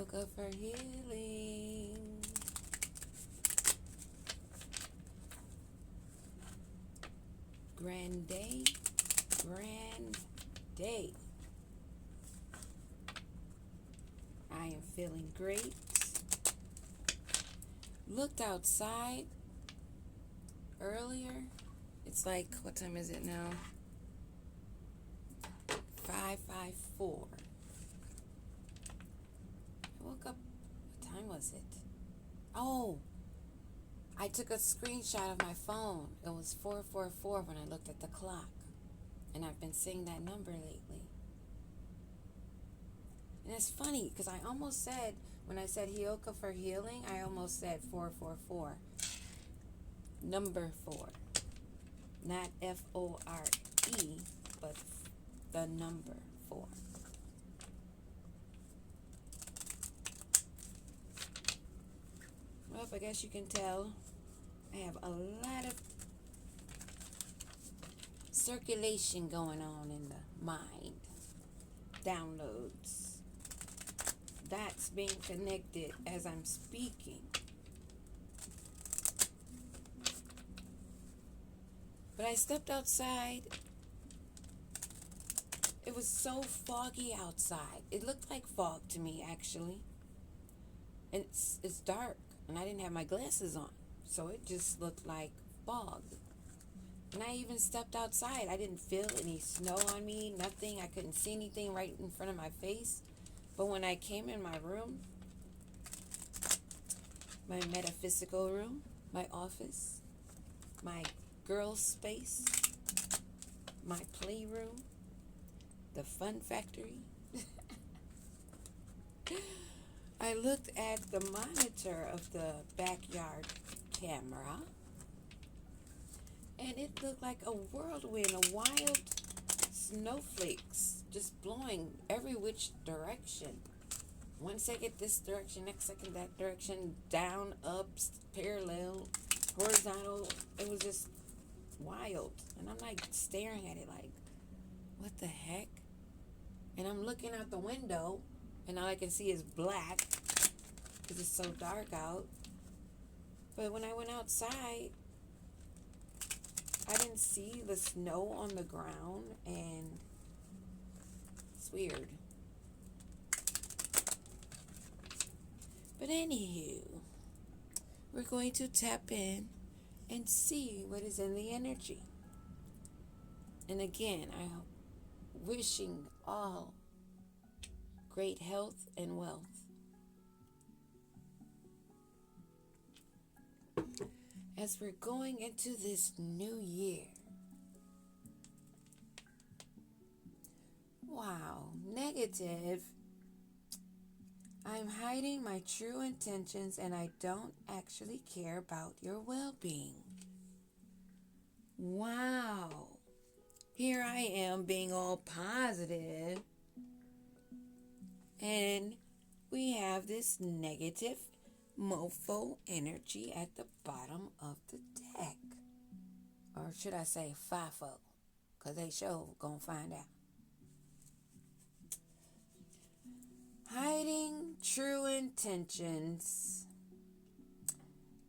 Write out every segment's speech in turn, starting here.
Yoga for healing. Grand day. Grand day. I am feeling great. Looked outside earlier. It's like, what time is it now? 5:54. I woke up, what time was it? Oh, I took a screenshot of my phone. It was 4:44 when I looked at the clock. And I've been seeing that number lately. And it's funny because I almost said, when I said Yoga for healing, I almost said 444. Number 4. Not FORE, but the number 4. Well, I guess you can tell I have a lot of circulation going on in the mind. Downloads. That's being connected as I'm speaking. But I stepped outside. It was so foggy outside. It looked like fog to me, actually. And it's dark, and I didn't have my glasses on. So it just looked like fog. And I even stepped outside. I didn't feel any snow on me, nothing. I couldn't see anything right in front of my face. But when I came in my room, my metaphysical room, my office, my girl's space, my playroom, the fun factory, I looked at the monitor of the backyard camera, and it looked like a whirlwind of wild snowflakes just blowing every which direction. One second this direction, next second that direction, down, up, parallel, horizontal. It was just wild. And I'm like staring at it like, what the heck? And I'm looking out the window, and all I can see is black because it's so dark out. But when I went outside, I didn't see the snow on the ground, and it's weird. But anywho, we're going to tap in and see what is in the energy. And again, I'm wishing all great health and wealth. As we're going into this new year. Wow, negative. I'm hiding my true intentions and I don't actually care about your well-being. Wow. Here I am being all positive, and we have this negative mofo energy at the bottom of the deck. Or should I say FIFO? Because they sure gonna find out. Hiding true intentions,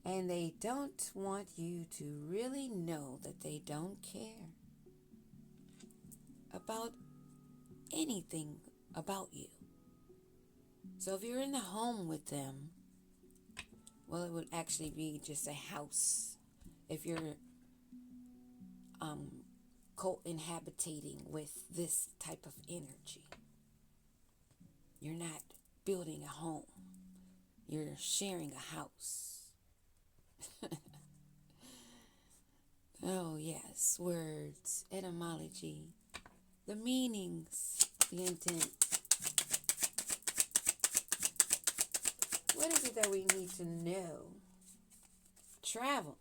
and they don't want you to really know that they don't care about anything about you. So if you're in the home with them, well, it would actually be just a house. If you're co-inhabiting with this type of energy, you're not building a home. You're sharing a house. Oh, yes. Words, etymology, the meanings, the intent. What is it that we need to know? Travel.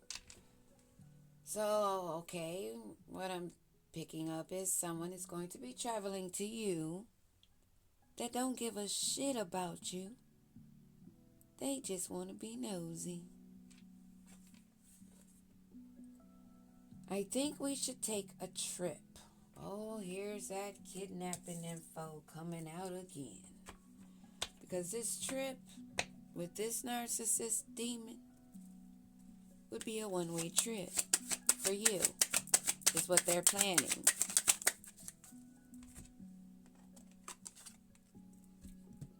So, okay, what I'm picking up is someone is going to be traveling to you that don't give a shit about you. They just want to be nosy. I think we should take a trip. Oh, here's that kidnapping info coming out again. Because this trip with this narcissist demon would be a one-way trip for you, is what they're planning.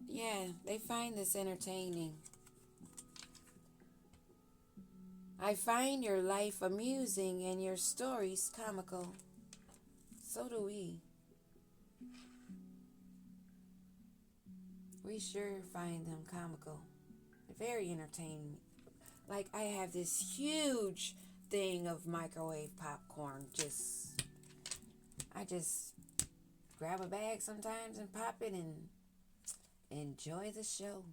Yeah, they find this entertaining. I find your life amusing and your stories comical. So do we. We sure find them comical. They're very entertaining. Like, I have this huge thing of microwave popcorn. I just grab a bag sometimes and pop it and enjoy the show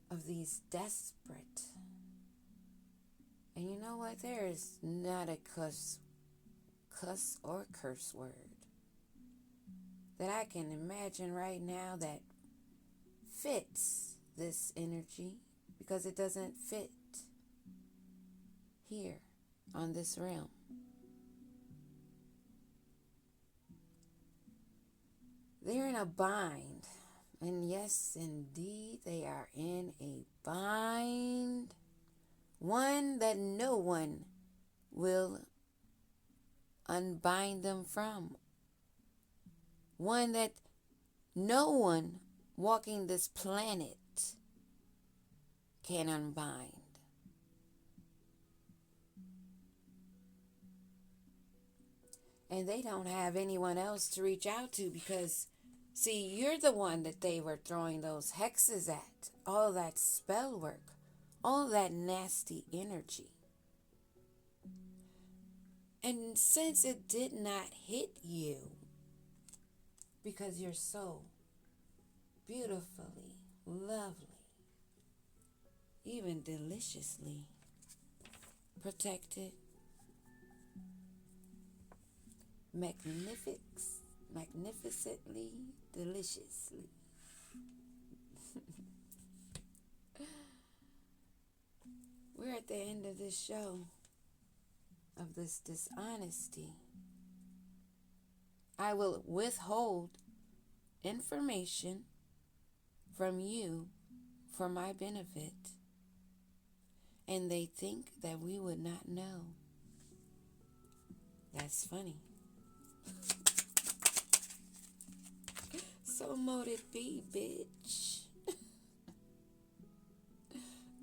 of these desperate. And you know what? There is not a cuss or curse word that I can imagine right now that fits this energy, because it doesn't fit here on this realm. They're in a bind. And yes, indeed, they are in a bind. One that no one will unbind them from. One that no one walking this planet can unbind. And they don't have anyone else to reach out to, because, see, you're the one that they were throwing those hexes at. All that spell work. All that nasty energy. And since it did not hit you, because you're so beautifully, lovely, even deliciously protected, magnificently, deliciously. We're at the end of this show, of this dishonesty. I will withhold information from you for my benefit, and they think that we would not know. That's funny. So mote it be, bitch.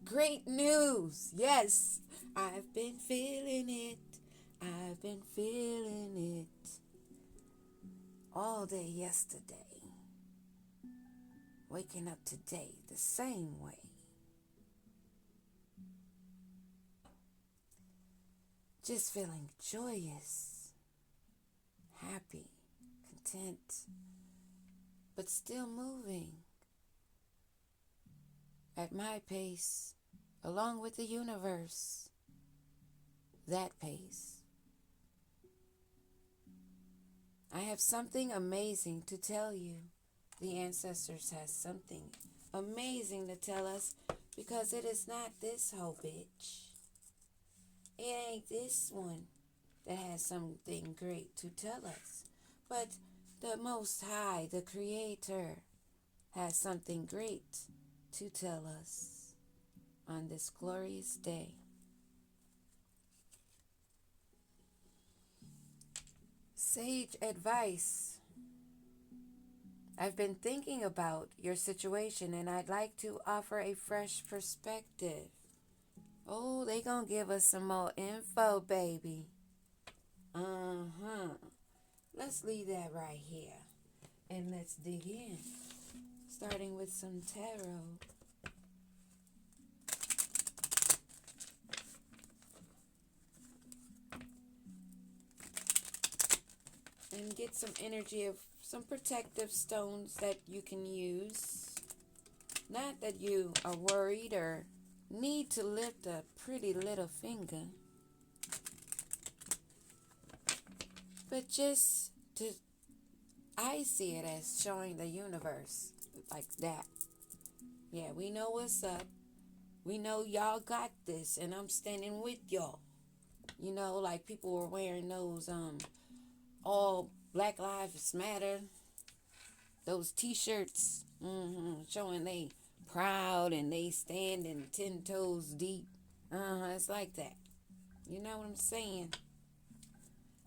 Great news. Yes, I've been feeling it. I've been feeling it all day yesterday. Waking up today the same way. Just feeling joyous, happy, content, but still moving at my pace, along with the universe, that pace. I have something amazing to tell you. The ancestors has something amazing to tell us, because it is not this whole bitch. It ain't this one that has something great to tell us. But the Most High, the Creator, has something great to tell us on this glorious day. Sage advice. I've been thinking about your situation, and I'd like to offer a fresh perspective. Oh, they gonna give us some more info, baby. Let's leave that right here, and let's dig in, starting with some tarot. And get some energy of some protective stones that you can use. Not that you are worried or need to lift a pretty little finger, but just to, I see it as showing the universe like that. Yeah, we know what's up. We know y'all got this, and I'm standing with y'all. You know, like people were wearing those all Black Lives Matter Those t-shirts, showing they proud and they standing 10 toes deep. It's like that. You know what I'm saying?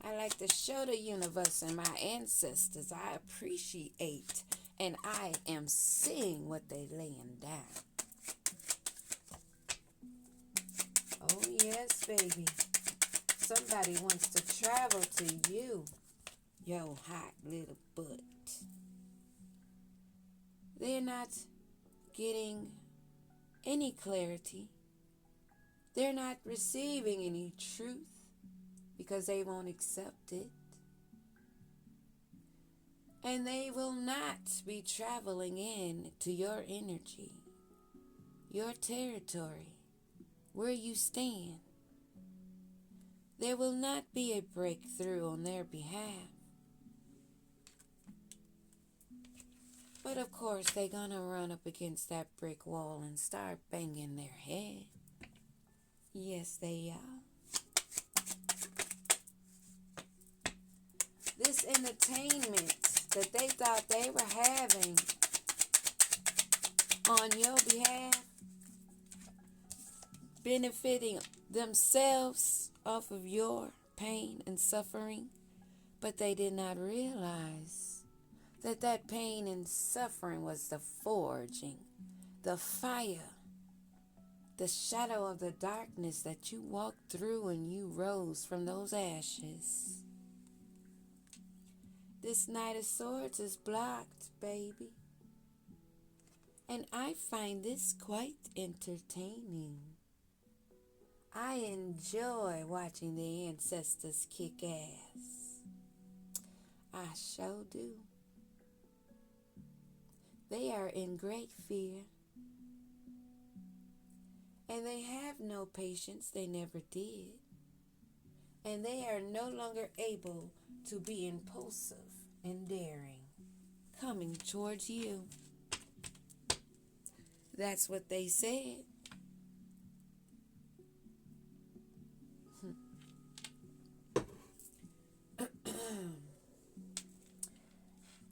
I like to show the universe and my ancestors I appreciate, and I am seeing what they laying down. Oh yes, baby. Somebody wants to travel to you, yo hot little butt. They're not getting any clarity. They're not receiving any truth because they won't accept it. And they will not be traveling in to your energy, your territory, where you stand. There will not be a breakthrough on their behalf. But of course, they're going to run up against that brick wall and start banging their head. Yes, they are. This entertainment that they thought they were having on your behalf, benefiting themselves off of your pain and suffering, but they did not realize that pain and suffering was the forging, the fire, the shadow of the darkness that you walked through and you rose from those ashes. This Knight of Swords is blocked, baby. And I find this quite entertaining. I enjoy watching the ancestors kick ass. I sure do. They are in great fear. And they have no patience. They never did. And they are no longer able to be impulsive and daring, coming towards you. That's what they said.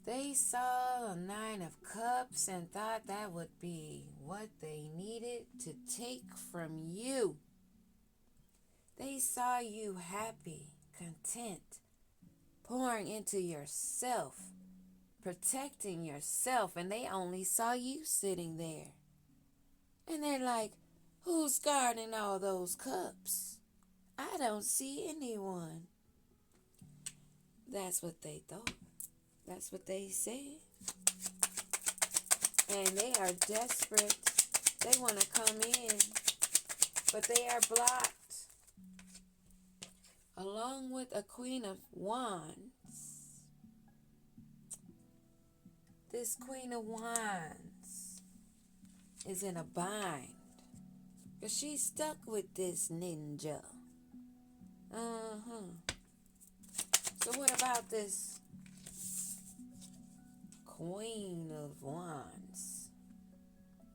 They saw a 9 of Cups and thought that would be what they needed to take from you. They saw you happy, content, pouring into yourself, protecting yourself, and they only saw you sitting there. And they're like, who's guarding all those cups? I don't see anyone. That's what they thought. That's what they said. And they are desperate. They want to come in, but they are blocked. Along with a Queen of Wands. This Queen of Wands is in a bind, because she's stuck with this ninja. So what about this Queen of Wands?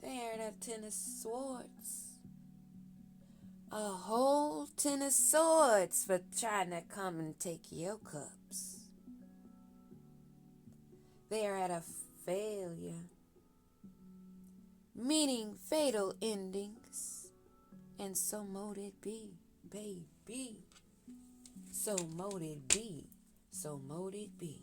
There, that 10 of Swords. A whole 10 of Swords for trying to come and take your cups. They are at a failure, meaning fatal endings. And so mote it be, baby. So mote it be, so mote it be.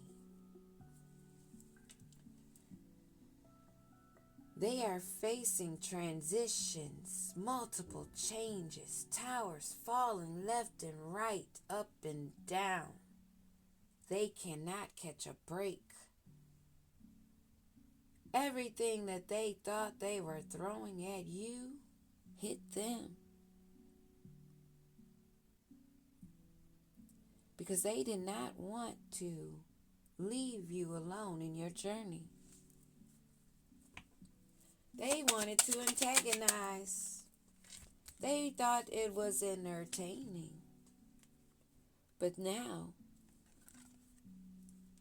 They are facing transitions, multiple changes, towers falling left and right, up and down. They cannot catch a break. Everything that they thought they were throwing at you hit them. Because they did not want to leave you alone in your journey. They wanted to antagonize. They thought it was entertaining. But now,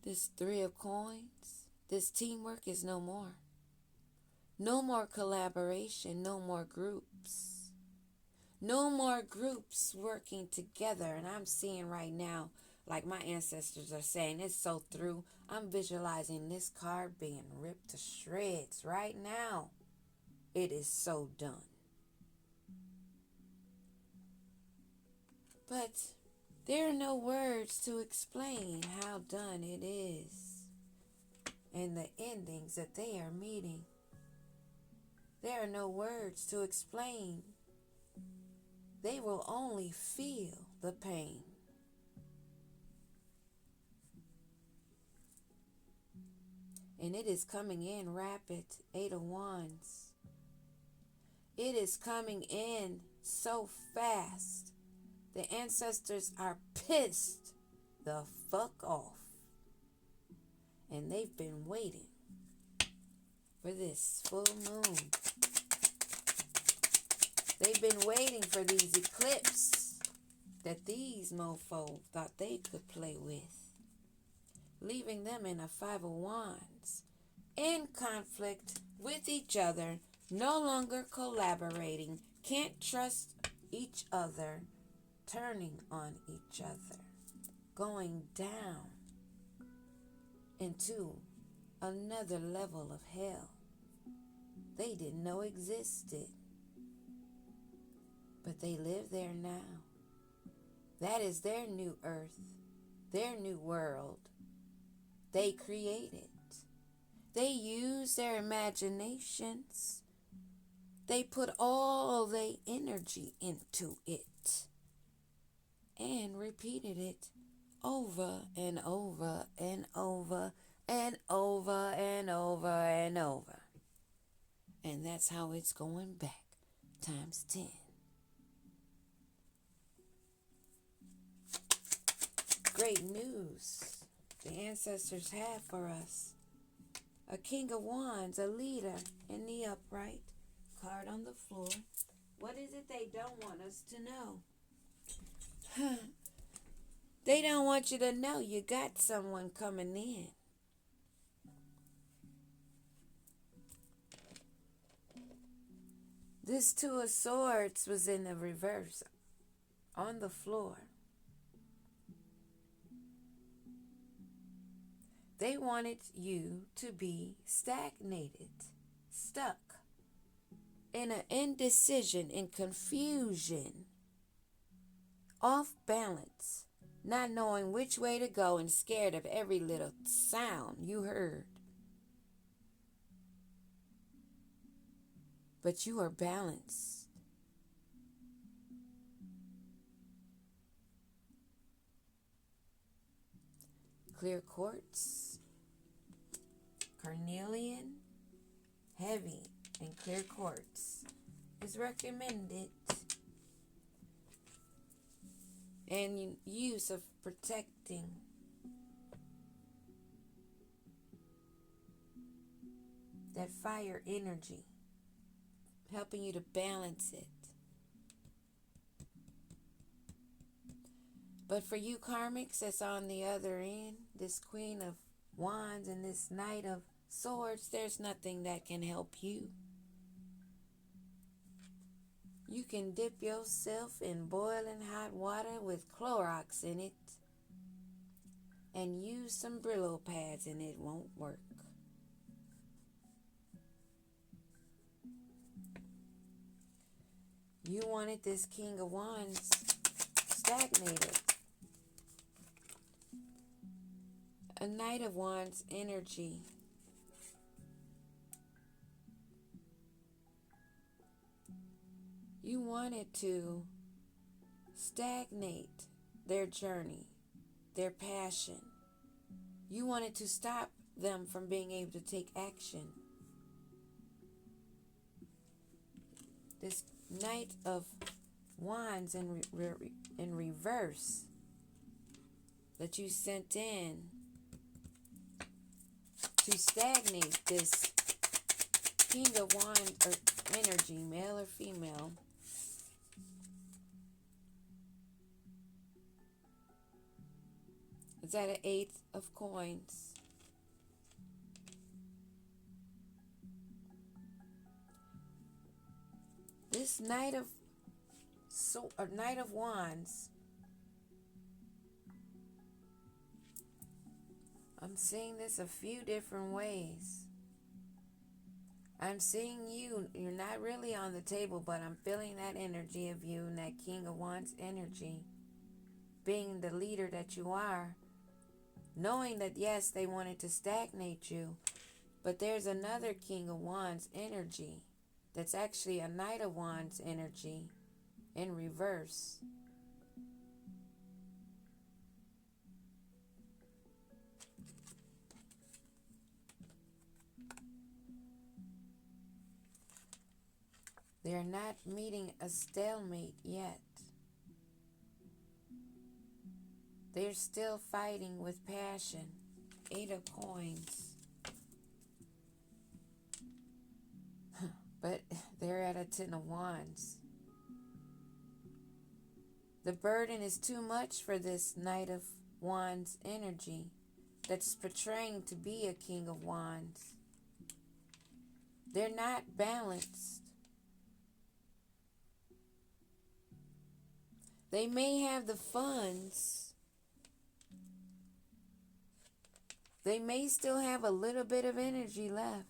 this 3 of Coins, this teamwork is no more. No more collaboration, no more groups. No more groups working together. And I'm seeing right now Like my ancestors are saying, it's so through. I'm visualizing this card being ripped to shreds right now. It is so done. But there are no words to explain how done it is and the endings that they are meeting. There are no words to explain. They will only feel the pain. And it is coming in rapid, Eight of Wands. It is coming in so fast. The ancestors are pissed the fuck off. And they've been waiting for this full moon. They've been waiting for these eclipses that these mofo thought they could play with, leaving them in a Five of Wands, in conflict with each other, no longer collaborating, can't trust each other, turning on each other, going down into another level of hell they didn't know existed. But they live there now. That is their new earth, their new world. They create it. They use their imaginations. They put all their energy into it and repeated it over and over and over and over and over and over. And that's how it's going back, times 10. Great news the ancestors have for us. A King of Wands, a leader in the upright, card on the floor. What is it they don't want us to know? They don't want you to know you got someone coming in. This Two of Swords was in the reverse on the floor. They wanted you to be stagnated, stuck, in an indecision, in confusion, off balance, not knowing which way to go and scared of every little sound you heard. But you are balanced. Clear quartz, carnelian, heavy, and clear quartz is recommended. And use of protecting. That fire energy, helping you to balance it. But for you karmics that's on the other end, this Queen of Wands and this Knight of Swords, there's nothing that can help you. You can dip yourself in boiling hot water with Clorox in it and use some Brillo pads and it won't work. You wanted this King of Wands stagnated. A Knight of Wands energy. You wanted to stagnate their journey, their passion. You wanted to stop them from being able to take action. This Knight of Wands in reverse that you sent in to stagnate this King of Wands energy, male or female. Is that an 8 of coins? This Knight of Wands I'm seeing this a few different ways. I'm seeing you. You're not really on the table, but I'm feeling that energy of you and that King of Wands energy. Being the leader that you are. Knowing that, yes, they wanted to stagnate you. But there's another King of Wands energy. That's actually a Knight of Wands energy in reverse. They're not meeting a stalemate yet. They're still fighting with passion. 8 of Coins. But they're at a 10 of Wands. The burden is too much for this Knight of Wands energy that's portraying to be a King of Wands. They're not balanced. They may have the funds. They may still have a little bit of energy left.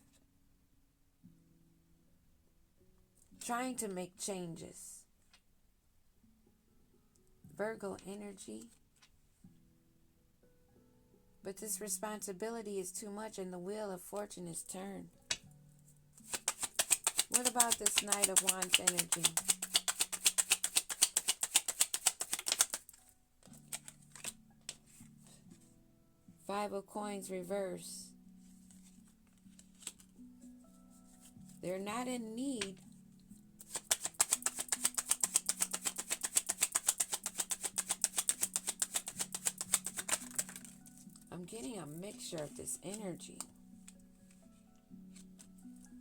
Trying to make changes. Virgo energy. But this responsibility is too much and the wheel of fortune is turned. What about this Knight of Wands energy? Five of Coins reverse. They're not in need. I'm getting a mixture of this energy.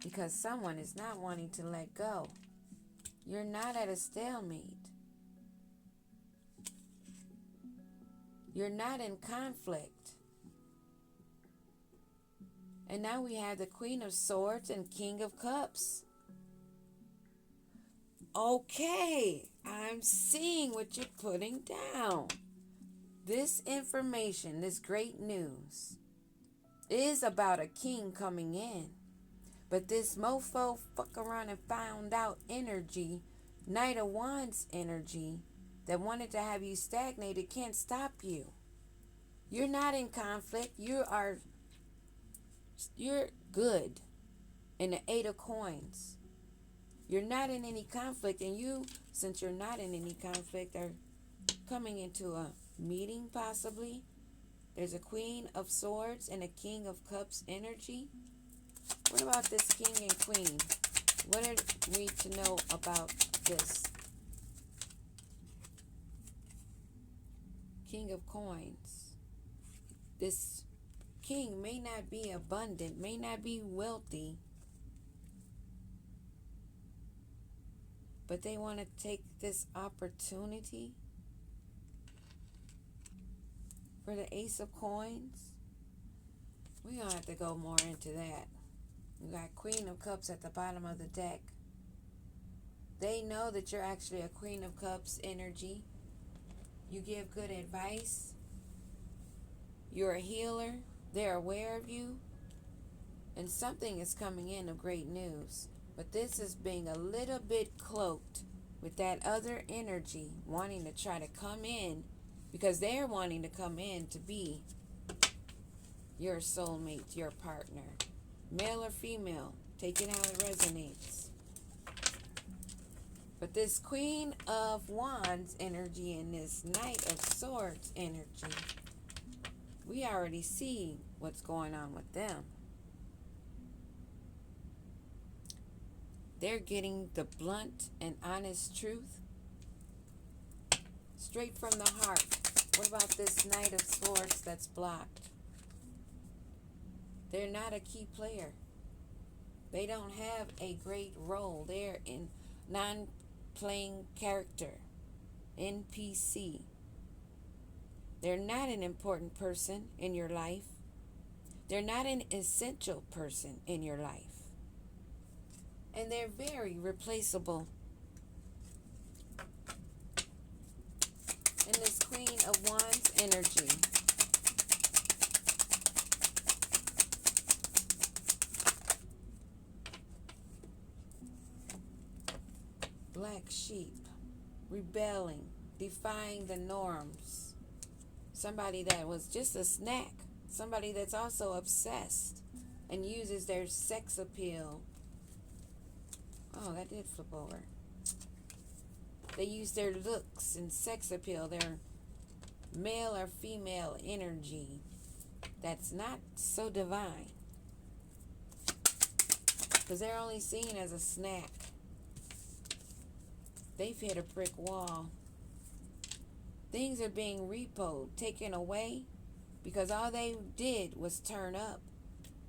Because someone is not wanting to let go. You're not at a stalemate. You're not in conflict. And now we have the Queen of Swords and King of Cups. Okay, I'm seeing what you're putting down. This information, this great news, is about a king coming in. But this mofo fuck around and found out energy, Knight of Wands energy, that wanted to have you stagnated can't stop you. You're not in conflict. You're good in the 8 of Coins. You're not in any conflict, and you, since you're not in any conflict, are coming into a meeting possibly. There's a Queen of Swords and a King of Cups energy. What about this King and Queen? What are we to know about this? King of Coins. This king may not be abundant, may not be wealthy, but they want to take this opportunity for the Ace of Coins. We're going to have to go more into that. We got Queen of Cups at the bottom of the deck. They know that you're actually a Queen of Cups energy. You give good advice. You're a healer. They're aware of you. And something is coming in of great news. But this is being a little bit cloaked with that other energy wanting to try to come in, because they're wanting to come in to be your soulmate, your partner. Male or female, take it how it resonates. But this Queen of Wands energy and this Knight of Swords energy, we already see what's going on with them. They're getting the blunt and honest truth straight from the heart. What about this Knight of Swords that's blocked? They're not a key player. They don't have a great role. They're in non-playing character, NPC. They're not an important person in your life. They're not an essential person in your life. And they're very replaceable. And this Queen of Wands energy, black sheep, rebelling, defying the norms. Somebody that was just a snack. Somebody that's also obsessed and uses their sex appeal. Oh, that did flip over. They use their looks and sex appeal, their male or female energy that's not so divine. Because they're only seen as a snack. They've hit a brick wall. Things are being repoed, taken away, because all they did was turn up.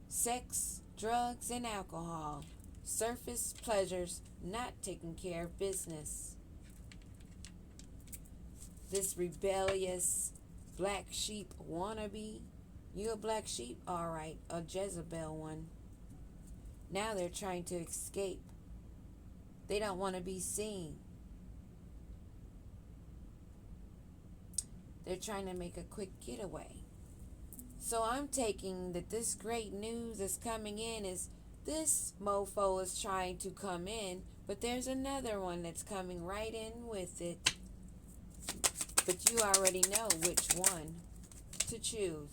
Sex, drugs, and alcohol. Surface pleasures, not taking care of business. This rebellious black sheep wannabe. You a black sheep? Alright, a Jezebel one. Now they're trying to escape. They don't want to be seen. They're trying to make a quick getaway. So I'm taking that this great news that's coming in is this mofo is trying to come in, but there's another one that's coming right in with it. But you already know which one to choose.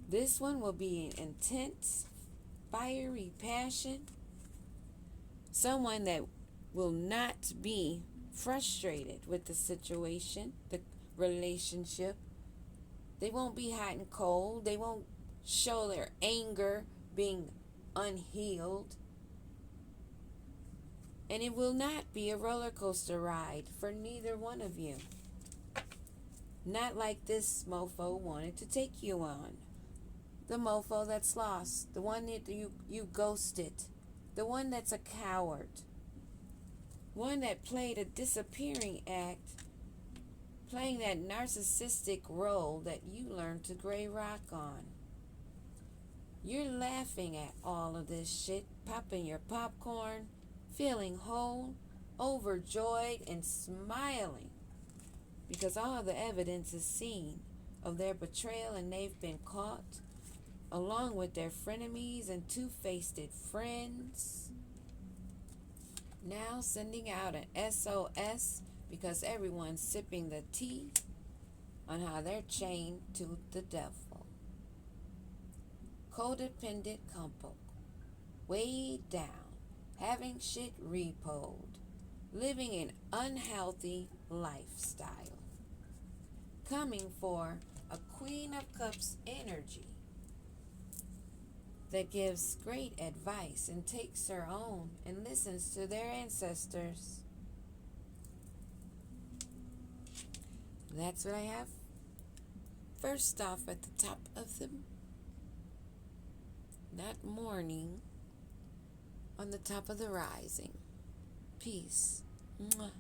This one will be an intense, fiery passion. Someone that will not be frustrated with the situation, the relationship. They won't be hot and cold. They won't show their anger being unhealed. And it will not be a roller coaster ride for neither one of you. Not like this mofo wanted to take you on. The mofo that's lost. The one that you ghosted. The one that's a coward. One that played a disappearing act. Playing that narcissistic role that you learned to gray rock on. You're laughing at all of this shit. Popping your popcorn. Feeling whole. Overjoyed and smiling. Because all the evidence is seen of their betrayal and they've been caught. Along with their frenemies and two-faced friends. Now sending out an SOS because everyone's sipping the tea on how they're chained to the devil. Codependent couple. Weighed down. Having shit repoed. Living an unhealthy lifestyle. Coming for a Queen of Cups energy. That gives great advice and takes her own and listens to their ancestors. That's what I have. First off, at the top of them, not morning, on the top of the rising. Peace. Mwah.